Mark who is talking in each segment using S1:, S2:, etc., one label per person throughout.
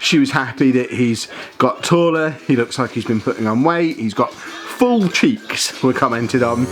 S1: She was happy that he's got taller, he looks like he's been putting on weight, he's got full cheeks, were commented on.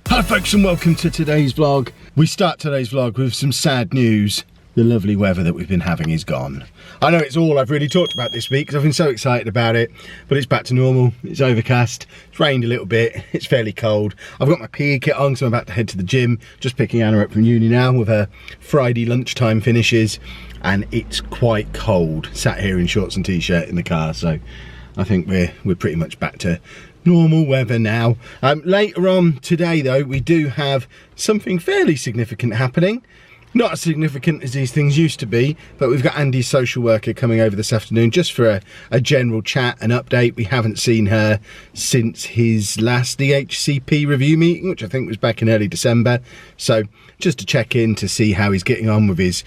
S1: Hello folks and welcome to today's vlog. We start today's vlog with some sad news. The lovely weather that we've been having is gone. I know it's all I've really talked about this week because I've been so excited about it, but it's back to normal. It's overcast, it's rained a little bit, it's fairly cold. I've got my PE kit on, so I'm about to head to the gym. Just picking Anna up from uni now with her Friday lunchtime finishes, and it's quite cold. Sat here in shorts and t-shirt in the car, so I think we're pretty much back to normal weather now. Later on today though, we do have something fairly significant happening. Not as significant as these things used to be, but we've got Andy's social worker coming over this afternoon just for a general chat and update. We haven't seen her since his last DHCP review meeting, which I think was back in early December. So just to check in to see how he's getting on with his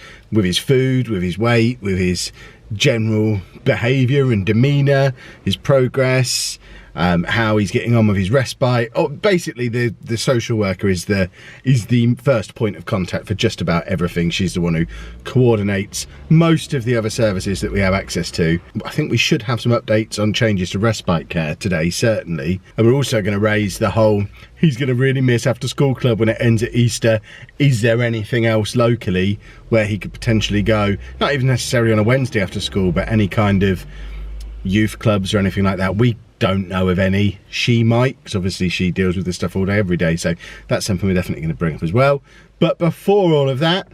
S1: food, with his weight, with his general behaviour and demeanour, his progress, how he's getting on with his respite. Oh, basically the social worker is the first point of contact for just about everything. She's the one who coordinates most of the other services that we have access to. I think we should have some updates on changes to respite care today, certainly. And we're also going to raise the whole, he's going to really miss after school club when it ends at Easter. Is there anything else locally where he could potentially go? Not even necessarily on a Wednesday after school, but any kind of youth clubs or anything like that. We don't know of any. She might, because obviously she deals with this stuff all day every day, so that's something we're definitely going to bring up as well. But before all of that,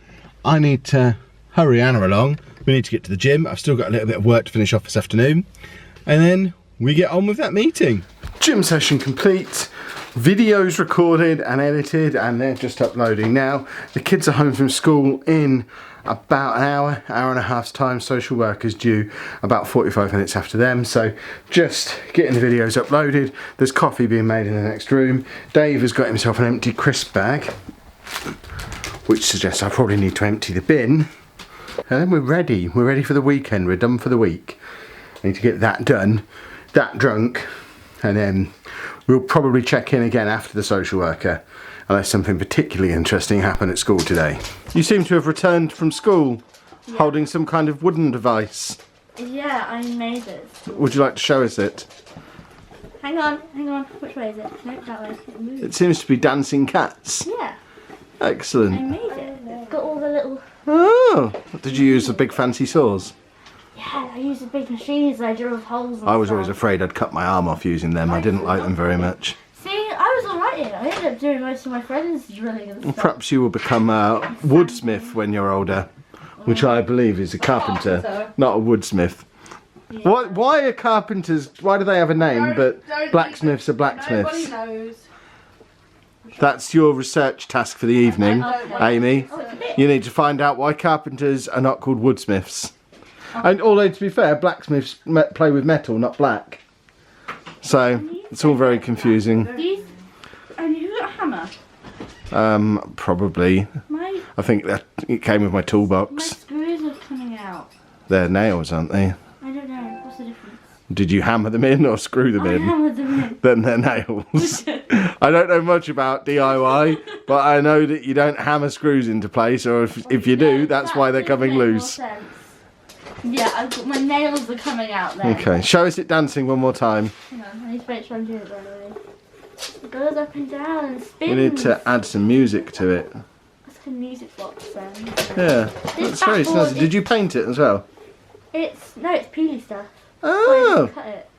S1: I need to hurry Anna along. We need to get to the gym. I've still got a little bit of work to finish off this afternoon, and then we get on with that meeting. Gym session complete, videos recorded and edited, and they're just uploading now. The kids are home from school in about an hour and a half's time. Social workers due about 45 minutes after them, so just getting the videos uploaded. There's coffee being made in the next room. Dave has got himself an empty crisp bag, which suggests I probably need to empty the bin, and then we're ready for the weekend. We're done for the week. I need to get that done, that drunk, and then we'll probably check in again after the social worker, unless something particularly interesting happened at school today. You seem to have returned from school, yeah, holding some kind of wooden device.
S2: Yeah, I made it.
S1: Would you like to show us it?
S2: Hang on. Which way is it? No, that way.
S1: It seems to be dancing cats.
S2: Yeah.
S1: Excellent.
S2: I made it. It's got all the little...
S1: Oh! Did you use the big fancy saws?
S2: Yeah, I used the big machines. I drove holes and
S1: I was
S2: stuff.
S1: always afraid I'd cut my arm off using them. I didn't like them very much.
S2: See, I was alright in it. I ended up doing most of my friends' drilling and stuff.
S1: Perhaps you will become a woodsmith when you're older, which I believe is a carpenter, not a woodsmith. Yeah. Why are carpenters, why do they have a name, but blacksmiths are blacksmiths?
S3: Nobody knows.
S1: That's your research task for the evening, Amy. You need to find out why carpenters are not called woodsmiths. And although, to be fair, blacksmiths play with metal, not black. So, it's all very confusing.
S2: And you got a hammer?
S1: Probably. I think that it came with my
S2: My
S1: toolbox.
S2: screws are coming out.
S1: They're nails, aren't they?
S2: I don't know. What's the difference?
S1: Did you hammer them in or screw them
S2: I
S1: in?
S2: hammered them in.
S1: Then they're nails. I don't know much about DIY, but I know that you don't hammer screws into place, or if you do, that's why they're coming loose.
S2: Yeah, my nails are coming out there.
S1: Okay, show us it dancing one more time.
S2: Hang on, I need to make sure I'm doing it right away. It goes up and down and spins.
S1: We need to add some music to it.
S2: That's like a music box then.
S1: Yeah, that's very snazzy. Did you paint it as well?
S2: No, it's peely stuff.
S1: Oh!
S2: So I just cut it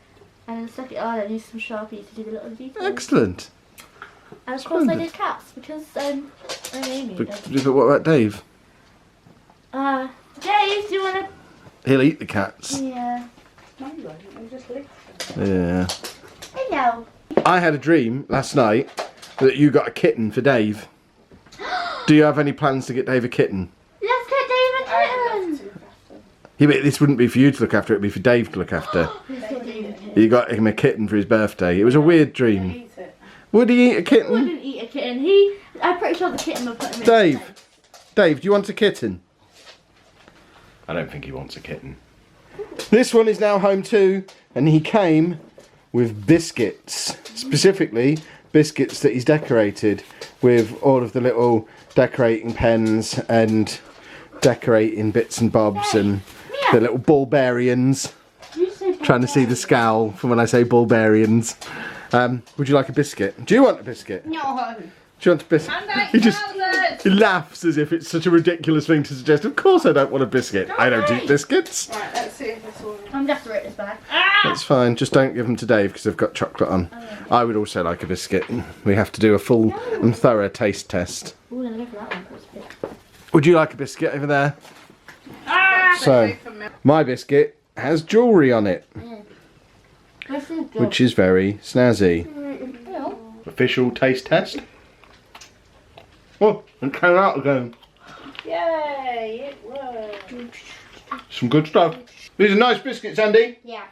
S2: and then stuck it on and used some Sharpies to do the little details.
S1: Excellent.
S2: And of course I did cats because I'm Amy.
S1: But what about Dave?
S2: Dave, do you want to...
S1: He'll eat the cats.
S2: Yeah.
S3: No, you won't. I'll just lick them.
S1: Yeah.
S2: Hello.
S1: I had a dream last night that you got a kitten for Dave. Do you have any plans to get Dave a kitten?
S2: Let's get Dave a kitten.
S1: Yeah, but this wouldn't be for you to look after, it'd be for Dave to look after. You got him a kitten for his birthday. It was a weird dream.
S3: Eat it.
S1: Would he eat a
S2: He
S1: kitten?
S2: wouldn't eat a kitten. I'm pretty sure the kitten would put him in.
S1: Dave, do you want a kitten? I don't think he wants a kitten. This one is now home too, and he came with biscuits, specifically biscuits that he's decorated with all of the little decorating pens and decorating bits and bobs and the little bulbarians. Trying to see the scowl from when I say bulbarians. Would you like a biscuit? Do you want a biscuit?
S3: No.
S1: Do you want a biscuit? He laughs as if it's such a ridiculous thing to suggest. Of course I don't want a biscuit. I don't eat biscuits.
S3: Right, let's see if this one.
S2: I'm just rip this bag.
S1: That's fine. Just don't give them to Dave because they've got chocolate on. I would also like a biscuit. We have to do a full and thorough taste test.
S2: Ooh, I'm gonna go for that one for a spit.
S1: Would you like a biscuit over there? So, my biscuit has jewellery on it,
S2: This is good.
S1: which is very snazzy.
S2: Ew.
S1: Official taste test. Oh, it came out again.
S3: Yay, it worked.
S1: Some good stuff. These are nice biscuits, Andy.
S2: Yeah.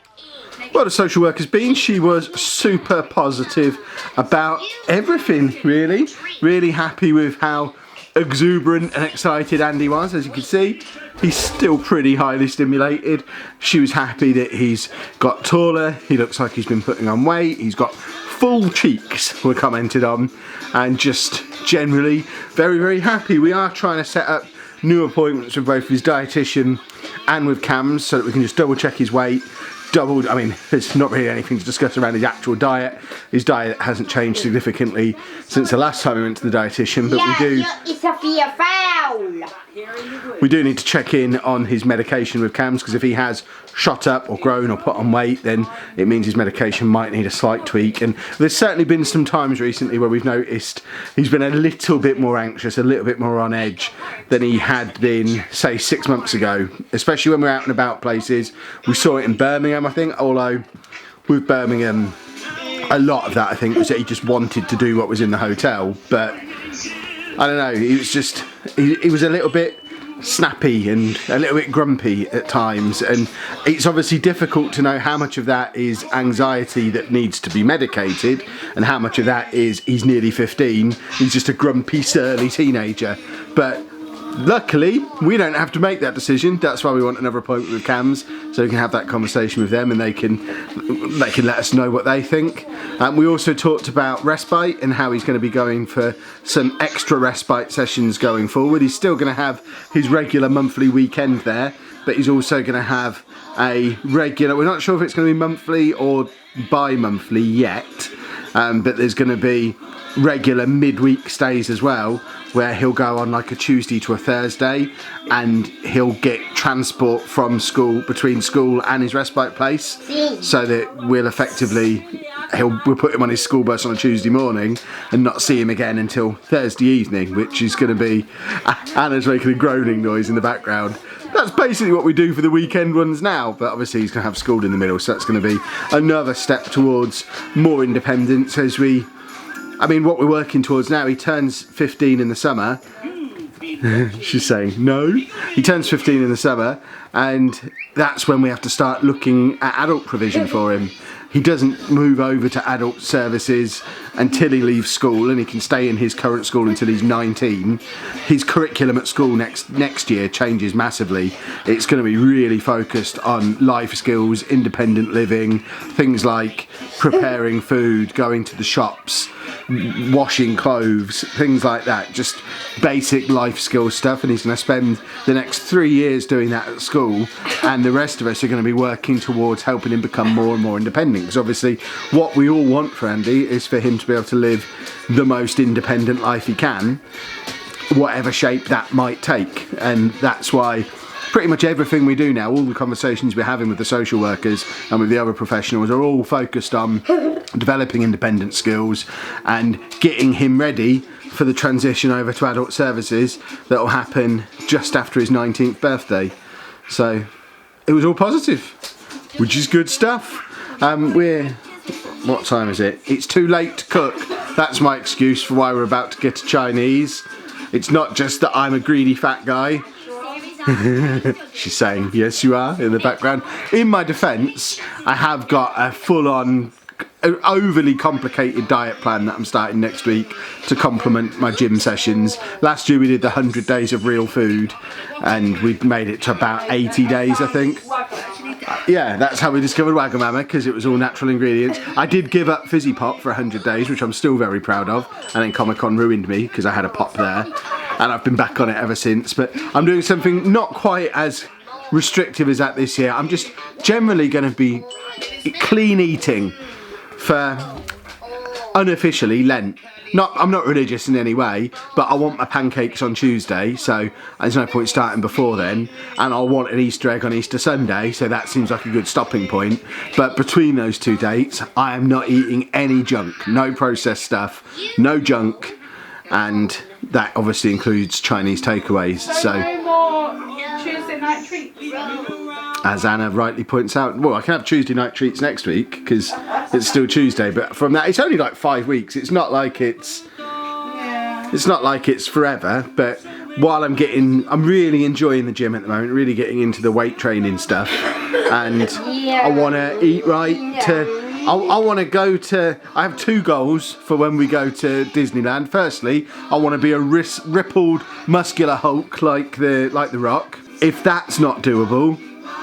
S1: Well, the social worker's been, she was super positive about everything, really. Really happy with how exuberant and excited Andy was, as you can see. He's still pretty highly stimulated. She was happy that he's got taller, he looks like he's been putting on weight, he's got full cheeks, were commented on, and just generally very, very happy. We are trying to set up new appointments with both his dietitian and with Cam's so that we can just double check his weight. I mean, there's not really anything to discuss around his actual diet. His diet hasn't changed significantly since the last time we went to the dietitian, but we do need to check in on his medication with Cam's, because if he has shot up or grown or put on weight, then it means his medication might need a slight tweak. And there's certainly been some times recently where we've noticed he's been a little bit more anxious, a little bit more on edge than he had been, say, 6 months ago, especially when we're out and about places. We saw it in Birmingham, I think, although with Birmingham, a lot of that, I think, was that he just wanted to do what was in the hotel. But I don't know, he was just, he was a little bit snappy and a little bit grumpy at times, and it's obviously difficult to know how much of that is anxiety that needs to be medicated and how much of that is he's nearly 15, he's just a grumpy, surly teenager. But luckily we don't have to make that decision. That's why we want another appointment with Cam's, so we can have that conversation with them and they can let us know what they think. We also talked about respite and how he's going to be going for some extra respite sessions going forward. He's still going to have his regular monthly weekend there, but he's also going to have a regular, we're not sure if it's going to be monthly or bi-monthly yet, but there's going to be regular midweek stays as well, where he'll go on like a Tuesday to a Thursday and he'll get transport from school, between school and his respite place, so that we'll put him on his school bus on a Tuesday morning and not see him again until Thursday evening, which is going to be, Anna's making a groaning noise in the background. That's basically what we do for the weekend ones now, but obviously he's going to have school in the middle, so that's going to be another step towards more independence as we, I mean, what we're working towards now, he turns 15 in the summer. She's saying no. He turns 15 in the summer, and that's when we have to start looking at adult provision for him. He doesn't move over to adult services until he leaves school, and he can stay in his current school until he's 19. His curriculum at school next year changes massively. It's going to be really focused on life skills, independent living, things like preparing food, going to the shops, washing clothes, things like that, just basic life skill stuff. And he's going to spend the next 3 years doing that at school, and the rest of us are going to be working towards helping him become more and more independent, because obviously what we all want for Andy is for him to be able to live the most independent life he can, whatever shape that might take. And that's why pretty much everything we do now, all the conversations we're having with the social workers and with the other professionals, are all focused on developing independent skills and getting him ready for the transition over to adult services that will happen just after his 19th birthday. So it was all positive, which is good stuff. What time is it? It's too late to cook. That's my excuse for why we're about to get a Chinese. It's not just that I'm a greedy fat guy. She's saying, yes you are, in the background. In my defence, I have got a full-on an overly complicated diet plan that I'm starting next week to complement my gym sessions. Last year we did the 100 days of real food, and we made it to about 80 days, I think. Yeah, that's how we discovered Wagamama, because it was all natural ingredients. I did give up Fizzy Pop for 100 days, which I'm still very proud of, and then Comic-Con ruined me because I had a pop there, and I've been back on it ever since. But I'm doing something not quite as restrictive as that this year. I'm just generally going to be clean eating for unofficially Lent. I'm not religious in any way, but I want my pancakes on Tuesday, so there's no point starting before then, and I'll want an Easter egg on Easter Sunday, so that seems like a good stopping point. But between those two dates, I am not eating any junk, no processed stuff, no junk, and that obviously includes Chinese takeaways. So
S3: no more Tuesday night treats.
S1: As Anna rightly points out, well, I can have Tuesday night treats next week because it's still Tuesday, but from that, it's only like 5 weeks. It's not like it's forever, but while I'm really enjoying the gym at the moment, really getting into the weight training stuff, and I want to eat right I want to go to, I have 2 goals for when we go to Disneyland. Firstly, I want to be a rippled, muscular Hulk like the Rock. If that's not doable,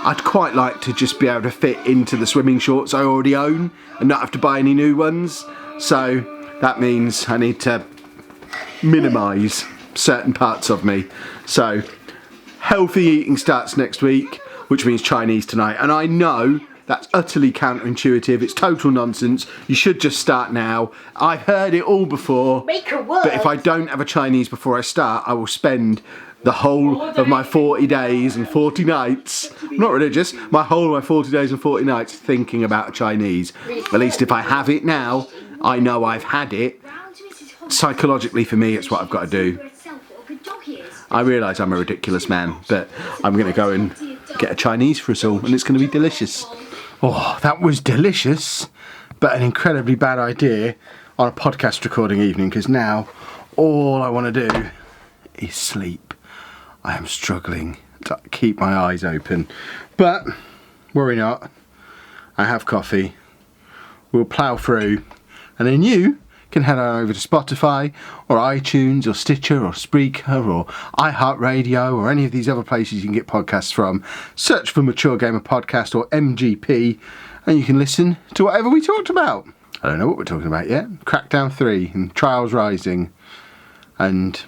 S1: I'd quite like to just be able to fit into the swimming shorts I already own and not have to buy any new ones. So that means I need to minimise certain parts of me. So healthy eating starts next week, which means Chinese tonight. And I know that's utterly counterintuitive. It's total nonsense. You should just start now. I've heard it all before.
S2: Make a word.
S1: But if I don't have a Chinese before I start, I will spend the whole of my 40 days and 40 nights, I'm not religious, my whole of my 40 days and 40 nights thinking about a Chinese. At least if I have it now, I know I've had it. Psychologically for me, it's what I've got to do. I realise I'm a ridiculous man, but I'm going to go and get a Chinese for us all, and it's going to be delicious. Oh, that was delicious, but an incredibly bad idea on a podcast recording evening, because now all I want to do is sleep. I am struggling to keep my eyes open, but worry not, I have coffee. We'll plough through, and then you can head on over to Spotify or iTunes or Stitcher or Spreaker or iHeartRadio or any of these other places you can get podcasts from. Search for Mature Gamer Podcast or MGP, and you can listen to whatever we talked about. I don't know what we're talking about yet. Crackdown 3 and Trials Rising and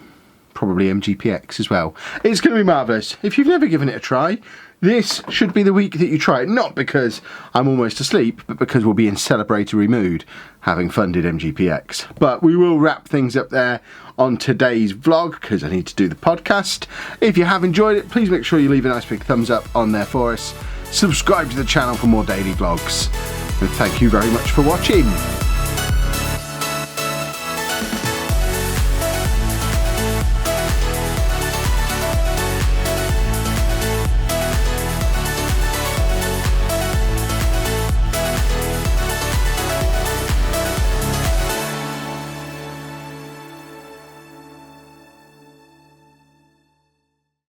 S1: probably MGPX as well. It's going to be marvellous. If you've never given it a try, this should be the week that you try it. Not because I'm almost asleep, but because we'll be in celebratory mood having funded MGPX. But we will wrap things up there on today's vlog because I need to do the podcast. If you have enjoyed it, please make sure you leave a nice big thumbs up on there for us. Subscribe to the channel for more daily vlogs. And thank you very much for watching.